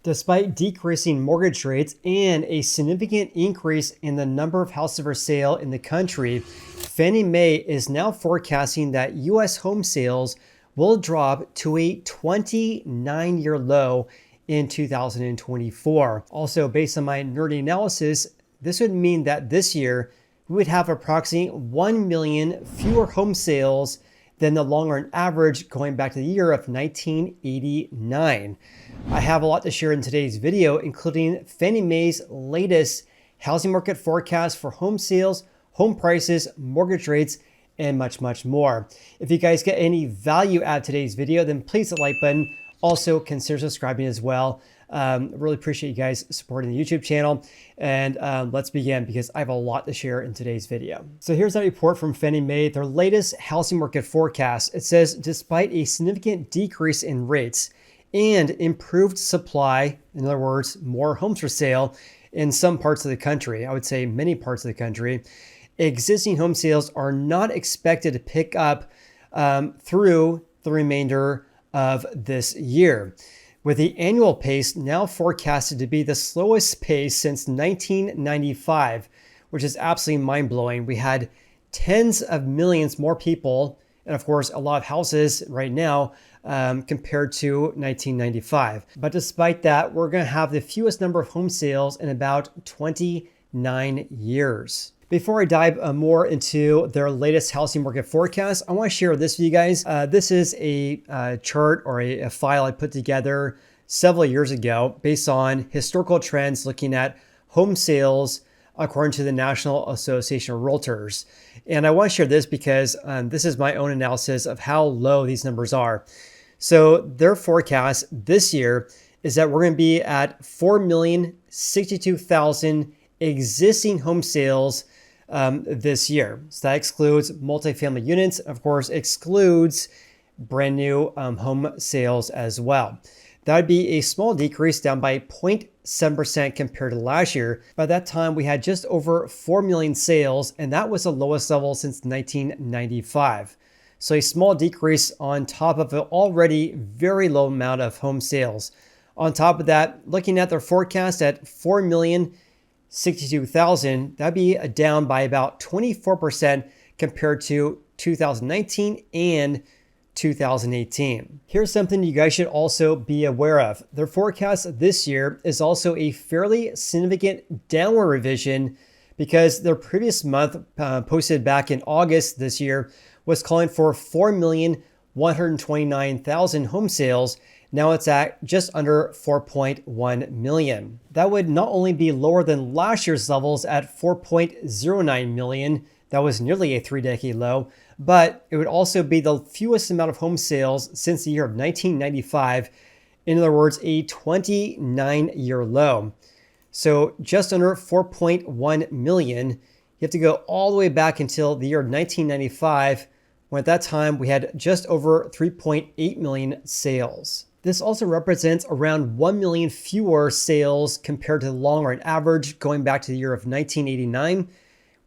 Despite decreasing mortgage rates and a significant increase in the number of houses for sale in the country, Fannie Mae is now forecasting that U.S. home sales will drop to a 29-year low in 2024. Also, based on my nerdy analysis, this would mean that this year we would have approximately 1 million fewer home sales than the long-run average going back to the year of 1989. I have a lot to share in today's video, including Fannie Mae's latest housing market forecast for home sales, home prices, mortgage rates, and much, much more. If you guys get any value out of today's video, then please hit the like button. Also, consider subscribing as well. Really appreciate you guys supporting the YouTube channel. And let's begin because I have a lot to share in today's video. So here's that report from Fannie Mae, their latest housing market forecast. It says, despite a significant decrease in rates and improved supply, in other words, more homes for sale in some parts of the country, I would say many parts of the country, existing home sales are not expected to pick up through the remainder of this year, with the annual pace now forecasted to be the slowest pace since 1995, which is absolutely mind-blowing. We had tens of millions more people, and of course, a lot of houses right now compared to 1995. But despite that, we're going to have the fewest number of home sales in about 29 years. Before I dive more into their latest housing market forecast, I want to share this with you guys. This is a chart or a file I put together several years ago based on historical trends looking at home sales according to the National Association of Realtors. And I want to share this because this is my own analysis of how low these numbers are. So their forecast this year is that we're going to be at 4,062,000 existing home sales this year. So that excludes multifamily units, of course, excludes brand new home sales as well. That would be a small decrease, down by 0.7% compared to last year. By that time, we had just over 4 million sales, and that was the lowest level since 1995. So a small decrease on top of an already very low amount of home sales. On top of that, looking at their forecast at 4,062,000, that'd be down by about 24% compared to 2019 and 2018. Here's something you guys should also be aware of. Their forecast this year is also a fairly significant downward revision because their previous month, posted back in August this year, was calling for 4,129,000 home sales. Now it's at just under 4.1 million. That would not only be lower than last year's levels at 4.09 million, that was nearly a 3-decade low, but it would also be the fewest amount of home sales since the year of 1995. In other words, a 29-year low. So just under 4.1 million. You have to go all the way back until the year of 1995, when at that time we had just over 3.8 million sales. This also represents around 1 million fewer sales compared to the long-run average going back to the year of 1989.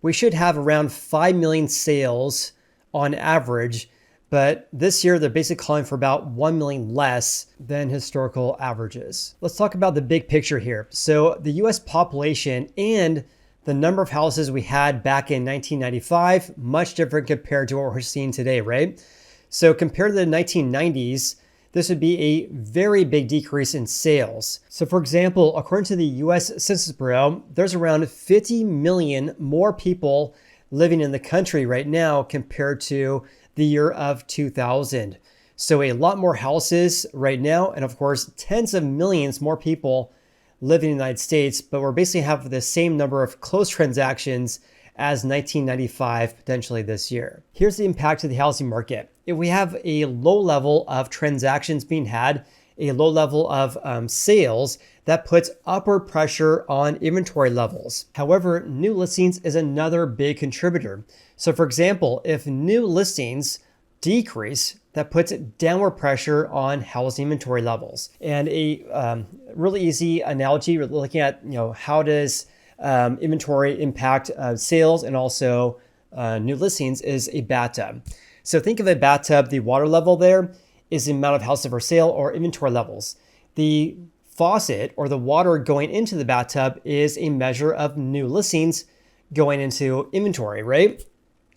We should have around 5 million sales on average, but this year they're basically calling for about 1 million less than historical averages. Let's talk about the big picture here. So the US population and the number of houses we had back in 1995, much different compared to what we're seeing today, right? So compared to the 1990s, this would be a very big decrease in sales. So for example, according to the US Census Bureau, there's around 50 million more people living in the country right now compared to the year of 2000. So a lot more houses right now, and of course, tens of millions more people living in the United States, but we're basically have the same number of closed transactions as 1995 potentially this year. Here's the impact of the housing market. If we have a low level of transactions being had, a low level of sales, that puts upward pressure on inventory levels. However, new listings is another big contributor. So for example, if new listings decrease, that puts downward pressure on housing inventory levels. And a really easy analogy, we're looking at, how does inventory impact sales and also new listings, is a bathtub. So think of a bathtub, the water level there is the amount of houses for sale or inventory levels. The faucet or the water going into the bathtub is a measure of new listings going into inventory, right?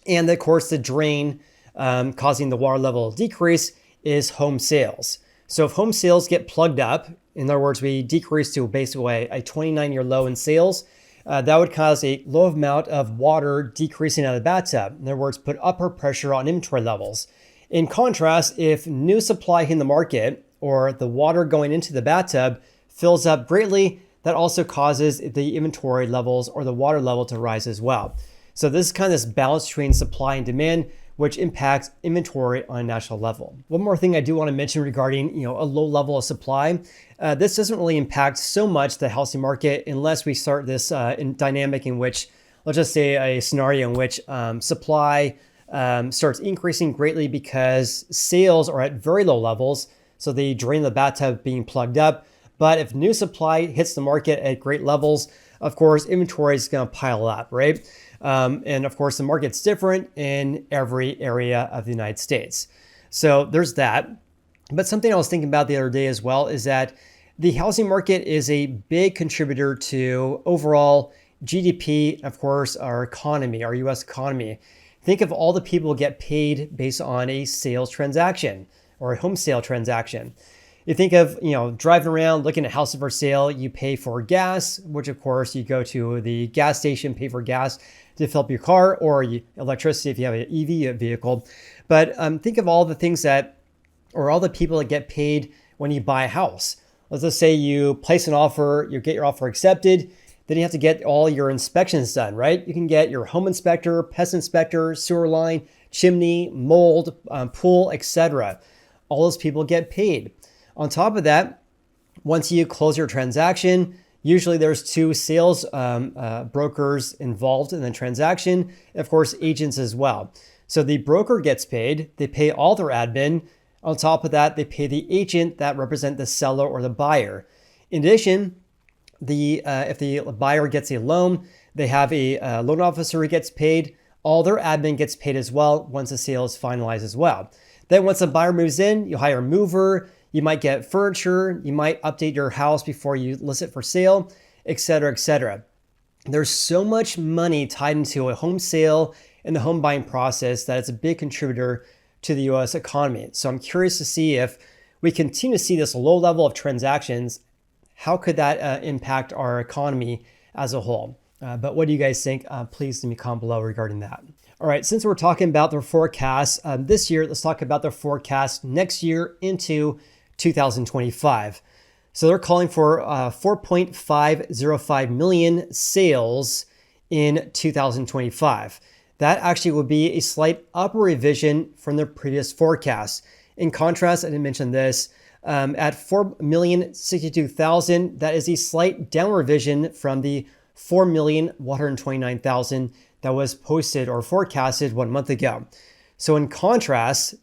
And of course, the drain causing the water level decrease is home sales. So if home sales get plugged up, in other words, we decrease to basically a 29-year low in sales, that would cause a low amount of water decreasing out of the bathtub. In other words, put upward pressure on inventory levels. In contrast, if new supply in the market or the water going into the bathtub fills up greatly, that also causes the inventory levels or the water level to rise as well. So this is kind of this balance between supply and demand, which impacts inventory on a national level. One more thing I do want to mention regarding a low level of supply. This doesn't really impact so much the housing market unless we start this dynamic in which, let's just say a scenario in which supply starts increasing greatly because sales are at very low levels. So they drain the bathtub being plugged up. But if new supply hits the market at great levels, of course, inventory is going to pile up, right? And of course, the market's different in every area of the United States. So there's that. But something I was thinking about the other day as well is that the housing market is a big contributor to overall GDP, of course, our economy, our US economy. Think of all the people who get paid based on a sales transaction or a home sale transaction. You think of, driving around, looking at houses for sale, you pay for gas, which of course you go to the gas station, pay for gas to fill up your car, or electricity if you have an EV vehicle. But think of all the things all the people that get paid when you buy a house. Let's just say you place an offer, you get your offer accepted, then you have to get all your inspections done, right? You can get your home inspector, pest inspector, sewer line, chimney, mold, pool, etc. All those people get paid. On top of that, once you close your transaction, usually there's two sales brokers involved in the transaction, and of course, agents as well. So the broker gets paid, they pay all their admin. On top of that, they pay the agent that represent the seller or the buyer. In addition, if the buyer gets a loan, they have a loan officer who gets paid. All their admin gets paid as well once the sale is finalized as well. Then once the buyer moves in, you hire a mover, you might get furniture, you might update your house before you list it for sale, etc., etc. There's so much money tied into a home sale and the home buying process that it's a big contributor to the US economy. So I'm curious to see if we continue to see this low level of transactions, how could that impact our economy as a whole? But what do you guys think? Please leave me a comment below regarding that. All right, since we're talking about the forecast this year, let's talk about the forecast next year into 2025. So they're calling for 4.505 million sales in 2025. That actually would be a slight upward revision from their previous forecast. In contrast, I didn't mention this, at 4,062,000, that is a slight downward revision from the 4,129,000 that was posted or forecasted 1 month ago. So in contrast,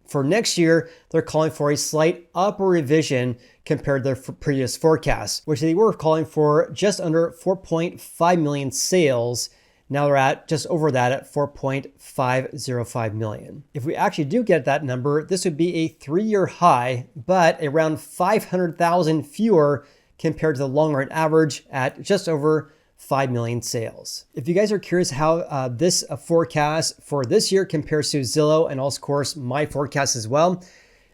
for next year, they're calling for a slight upward revision compared to their previous forecast, which they were calling for just under 4.5 million sales. Now they're at just over that at 4.505 million. If we actually do get that number, this would be a 3-year high, but around 500,000 fewer compared to the long-run average at just over 5 million sales. If you guys are curious how this forecast for this year compares to Zillow and also, of course, my forecast as well,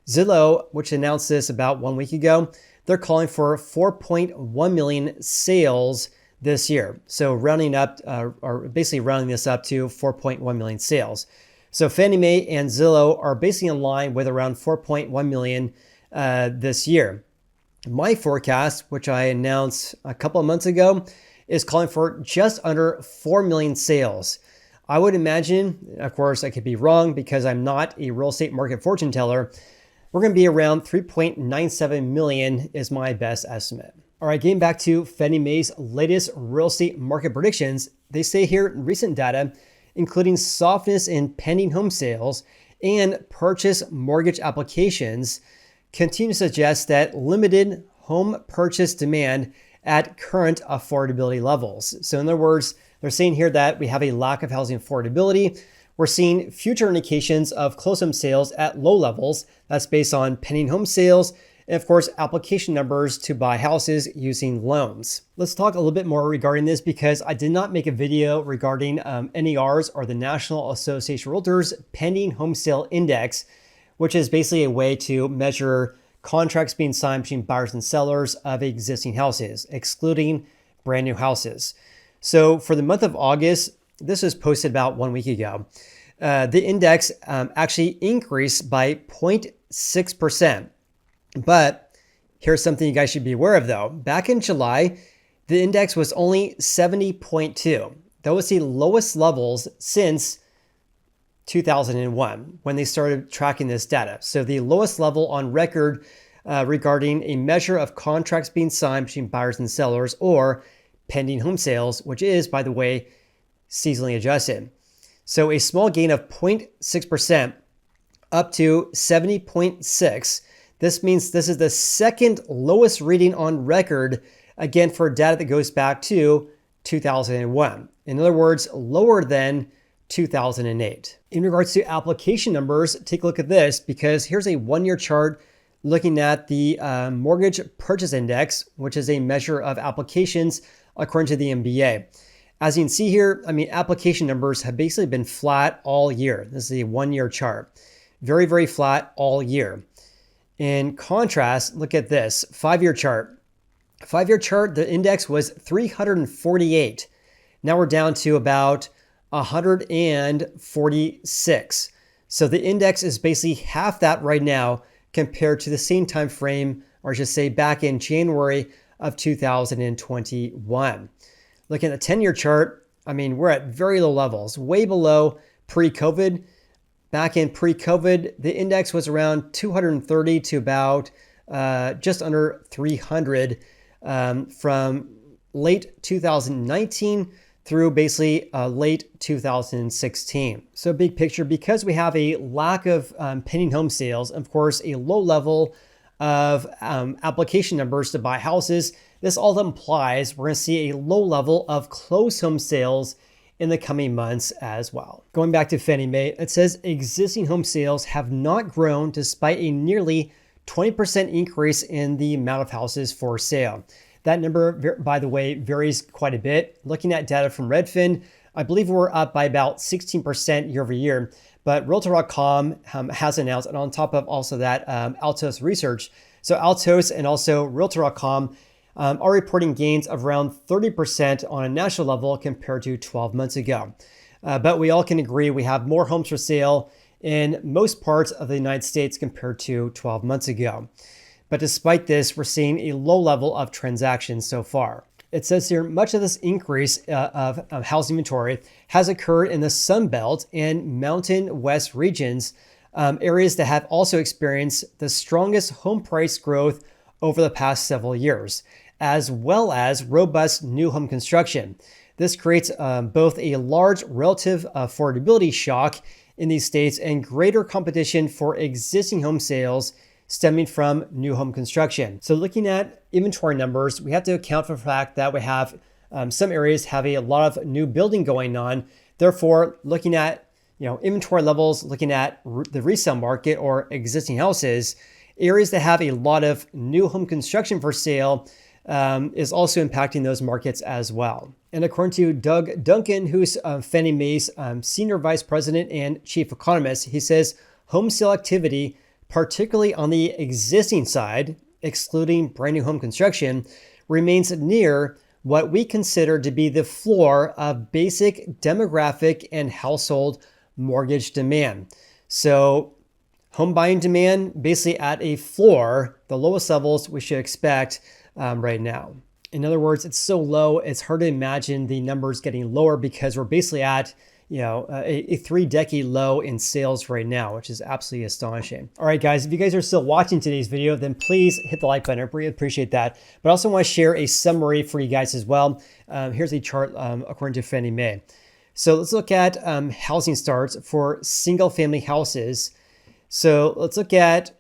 Zillow, which announced this about 1 week ago, they're calling for 4.1 million sales this year. So rounding up, or basically rounding this up to 4.1 million sales. So Fannie Mae and Zillow are basically in line with around 4.1 million this year. My forecast, which I announced a couple of months ago, is calling for just under 4 million sales. I would imagine, of course, I could be wrong because I'm not a real estate market fortune teller, we're going to be around 3.97 million is my best estimate. All right, getting back to Fannie Mae's latest real estate market predictions, they say here recent data, including softness in pending home sales and purchase mortgage applications, continue to suggest that limited home purchase demand at current affordability levels. So in other words, they're saying here that we have a lack of housing affordability. We're seeing future indications of closed home sales at low levels. That's based on pending home sales and of course, application numbers to buy houses using loans. Let's talk a little bit more regarding this because I did not make a video regarding NARs, or the National Association of Realtors Pending Home Sale Index, which is basically a way to measure contracts being signed between buyers and sellers of existing houses, excluding brand new houses. So for the month of August, this was posted about 1 week ago. The index actually increased by 0.6%. But here's something you guys should be aware of though. Back in July, the index was only 70.2. That was the lowest levels since 2001 when they started tracking this data. So the lowest level on record regarding a measure of contracts being signed between buyers and sellers, or pending home sales, which is, by the way, seasonally adjusted. So a small gain of 0.6% up to 70.6. This means this is the second lowest reading on record, again, for data that goes back to 2001. In other words, lower than 2008. In regards to application numbers, take a look at this because here's a 1-year chart looking at the mortgage purchase index, which is a measure of applications according to the MBA. As you can see here, application numbers have basically been flat all year. This is a 1-year chart. Very, very flat all year. In contrast, look at this 5-year chart. 5-year chart, the index was 348. Now we're down to about 146. So the index is basically half that right now compared to the same time frame, or I should say back in January of 2021. Looking at the 10-year chart, we're at very low levels, way below pre-COVID. Back in pre-COVID, the index was around 230 to about just under 300 from late 2019 through basically late 2016. So big picture, because we have a lack of pending home sales, of course, a low level of application numbers to buy houses, this all implies we're going to see a low level of closed home sales in the coming months as well. Going back to Fannie Mae, it says existing home sales have not grown despite a nearly 20% increase in the amount of houses for sale. That number, by the way, varies quite a bit. Looking at data from Redfin, I believe we're up by about 16% year over year. But Realtor.com has announced, and on top of also that, Altos Research. So Altos and also Realtor.com are reporting gains of around 30% on a national level compared to 12 months ago. But we all can agree we have more homes for sale in most parts of the United States compared to 12 months ago. But despite this, we're seeing a low level of transactions so far. It says here, much of this increase of housing inventory has occurred in the Sun Belt and Mountain West regions, areas that have also experienced the strongest home price growth over the past several years, as well as robust new home construction. This creates both a large relative affordability shock in these states and greater competition for existing home sales stemming from new home construction. So looking at inventory numbers, we have to account for the fact that we have some areas have a lot of new building going on. Therefore, looking at inventory levels, looking at the resale market or existing houses, areas that have a lot of new home construction for sale is also impacting those markets as well. And according to Doug Duncan, who's Fannie Mae's Senior Vice President and Chief Economist, he says home sale activity, particularly on the existing side, excluding brand new home construction, remains near what we consider to be the floor of basic demographic and household mortgage demand. So home buying demand basically at a floor, the lowest levels we should expect right now. In other words, it's so low, it's hard to imagine the numbers getting lower because we're basically at a 3-decade low in sales right now, which is absolutely astonishing. All right, guys, if you guys are still watching today's video, then please hit the like button. I really appreciate that. But I also want to share a summary for you guys as well. Here's a chart according to Fannie Mae. So let's look at housing starts for single family houses. So let's look at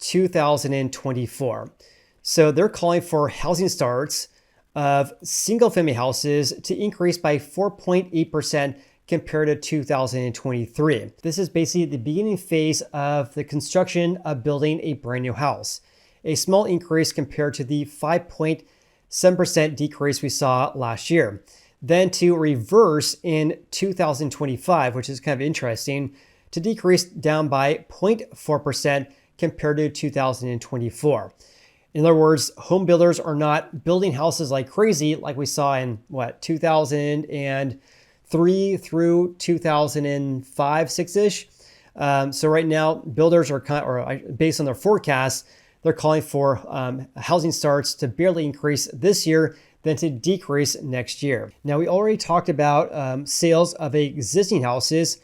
2024. So they're calling for housing starts of single family houses to increase by 4.8% compared to 2023. This is basically the beginning phase of the construction of building a brand new house. a small increase compared to the 5.7% decrease we saw last year. Then to reverse in 2025, which is kind of interesting, to decrease down by 0.4% compared to 2024. In other words, home builders are not building houses like crazy like we saw in 2003 through 2005, 6-ish. So right now, builders are based on their forecasts, they're calling for housing starts to barely increase this year, then to decrease next year. Now, we already talked about sales of existing houses.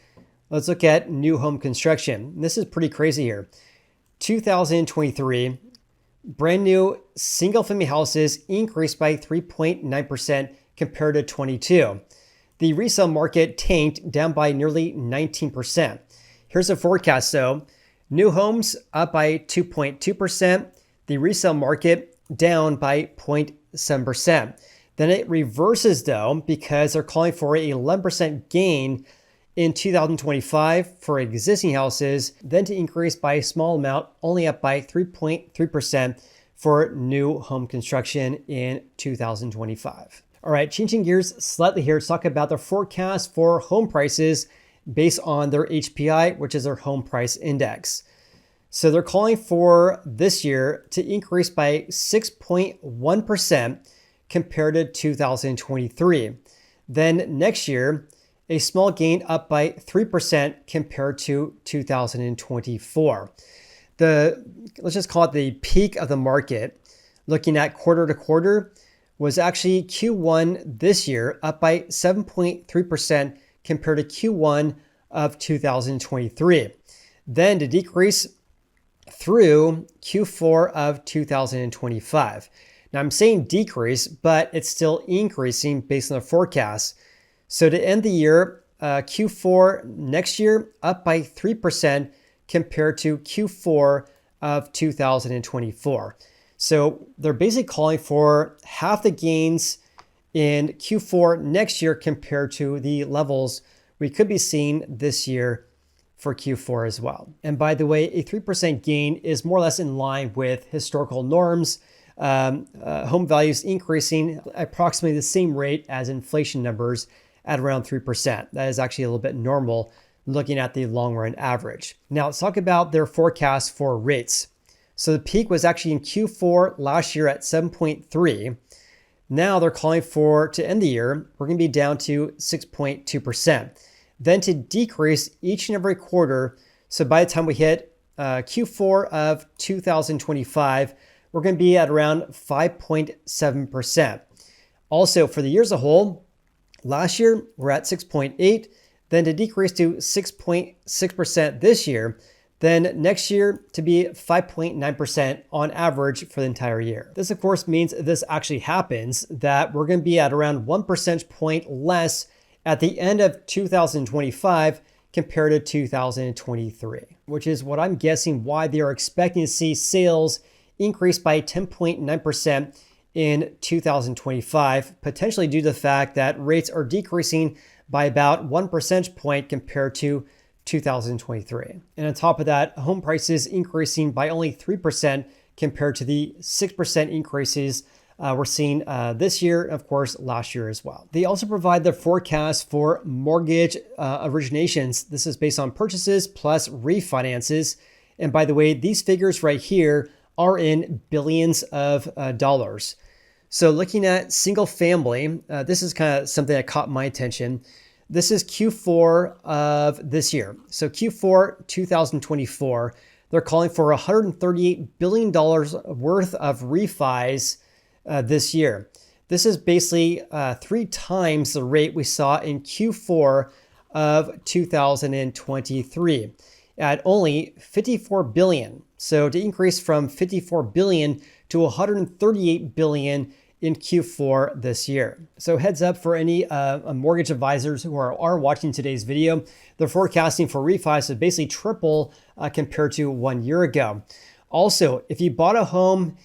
Let's look at new home construction. This is pretty crazy here. 2023, brand new single family houses increased by 3.9% compared to 22. The resale market tanked, down by nearly 19%. Here's a forecast though. New homes up by 2.2%. The resale market down by 0.7%. Then it reverses though, because they're calling for an 11% gain in 2025 for existing houses, then to increase by a small amount, only up by 3.3% for new home construction in 2025. All right, changing gears slightly here to talk about the forecast for home prices based on their HPI, which is their home price index. So they're calling for this year to increase by 6.1% compared to 2023. Then next year, a small gain up by 3% compared to 2024. Let's just call it the peak of the market, looking at quarter to quarter, was actually Q1 this year, up by 7.3% compared to Q1 of 2023. Then to decrease through Q4 of 2025. Now I'm saying decrease, but it's still increasing based on the forecast. So to end the year, Q4 next year up by 3% compared to Q4 of 2024. So they're basically calling for half the gains in Q4 next year compared to the levels we could be seeing this year for Q4 as well. And by the way, a 3% gain is more or less in line with historical norms. Home values increasing approximately the same rate as inflation numbers at around 3%. That is actually a little bit normal looking at the long run average. Now let's talk about their forecast for rates. So the peak was actually in Q4 last year at 7.3. Now they're calling for to end the year, we're going to be down to 6.2%. Then to decrease each and every quarter. So by the time we hit Q4 of 2025, we're going to be at around 5.7%. Also for the year as a whole, last year we're at 6.8, then to decrease to 6.6% this year, then next year to be 5.9% on average for the entire year. This of course means if this actually happens, that we're going to be at around 1 percentage point less at the end of 2025 compared to 2023, which is what I'm guessing why they are expecting to see sales increase by 10.9% in 2025, potentially due to the fact that rates are decreasing by about 1 percentage point compared to 2023. And on top of that, home prices increasing by only 3% compared to the 6% increases we're seeing this year, of course, last year as well. They also provide the forecast for mortgage originations. This is based on purchases plus refinances. And by the way, these figures right here are in billions of dollars. So looking at single family, this is kind of something that caught my attention. This is Q4 of this year. So Q4 2024, they're calling for $138 billion worth of refis this year. This is basically 3 times the rate we saw in Q4 of 2023 at only 54 billion. So to increase from 54 billion to 138 billion in Q4 this year. So heads up for any mortgage advisors who are watching today's video, they're forecasting for refis to basically triple compared to 1 year ago. Also, if you bought a home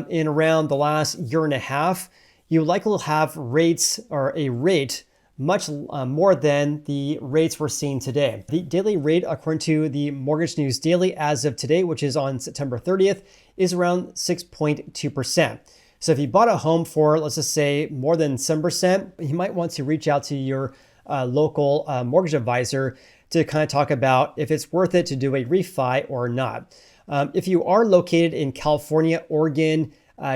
in around the last year and a half, you likely will have rates or a rate much more than the rates we're seeing today. The daily rate, according to the Mortgage News Daily as of today, which is on September 30th, is around 6.2%. So if you bought a home for, let's just say, more than 7%, you might want to reach out to your local mortgage advisor to kind of talk about if it's worth it to do a refi or not. If you are located in California, Oregon,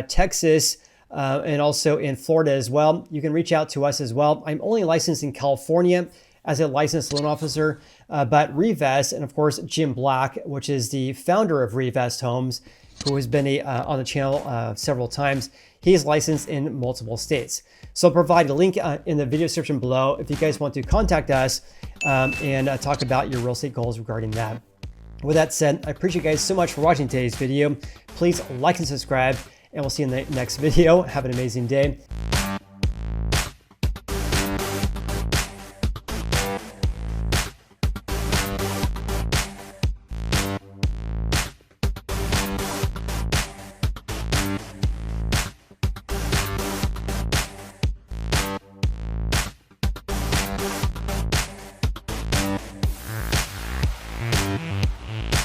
Texas, and also in Florida as well, you can reach out to us as well. I'm only licensed in California as a licensed loan officer, but Revest, and of course, Jim Black, which is the founder of Revest Homes, who has been on the channel several times, he is licensed in multiple states. So I'll provide a link in the video description below if you guys want to contact us and talk about your real estate goals regarding that. With that said, I appreciate you guys so much for watching today's video. Please like and subscribe, and we'll see you in the next video. Have an amazing day.